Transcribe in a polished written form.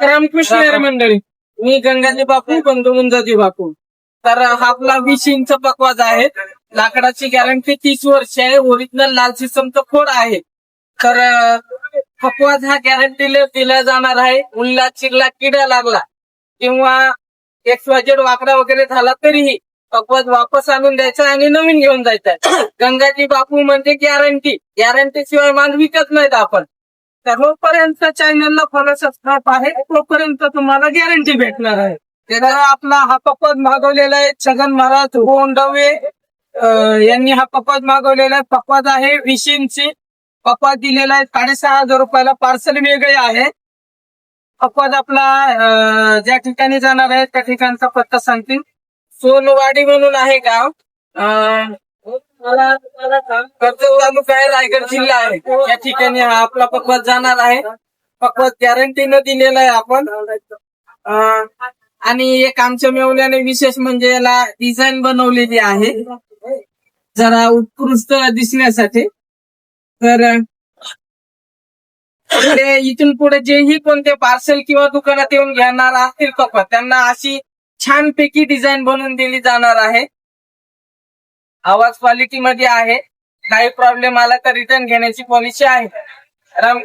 रामकृष्ण हरी मंडळी, मी गंगाजी बापू बंधू मुंजाजी बापू. तर हा आपला 20 इंच पकवाज आहे. लाकडाची गॅरंटी 30 वर्ष आहे. ओरिजिनल लाल सिस्टमचं खोड आहे. तर पकवाज हा गॅरंटीला दिला जाणार आहे. उल्ला चिरला किडा लागला किंवा XYZ वाकडा वगैरे झाला तरीही पकवाज वापस आणून द्यायचा आणि नवीन घेऊन जायचा. गंगाजी बापू म्हणजे गॅरंटी शिवाय माल विकत नाहीत आपण. तर जोपर्यंत चॅनलला फॉलो सबस्क्राईब आहे तोपर्यंत तुम्हाला गॅरंटी भेटणार आहे. तर आपला हा पकवाज मागवलेला आहे छगन महाराज गोंडवे यांनी हा पकवाज मागवलेला आहे. पकवाज आहे 20 इंची पकवाज दिलेला आहे 6,500 रुपयाला. पार्सल वेगळे आहे. पकवाज आपला ज्या ठिकाणी जाणार आहे त्या ठिकाणचा पत्ता सांगतील. सोनवाडी म्हणून आहे गाव. कर्जत तालुका आहे, रायगड जिल्हा आहे. या ठिकाणी हा आपला पकवाज जाणार आहे. पकवाज गॅरंटीनं दिलेला आहे आपण. आणि एक आमच्या मेवल्याने विशेष म्हणजे याला डिझाईन बनवलेली आहे जरा उत्कृष्ट दिसण्यासाठी. तर इथून पुढे जेही कोणते पार्सल किंवा दुकानात येऊन घेणार असतील पकवाज त्यांना अशी छानपैकी डिझाईन बनवून दिली जाणार आहे. आवाज क्वालिटी मध्ये आहे. काही प्रॉब्लेम आला तर रिटर्न घेण्याची पॉलिसी आहे. राम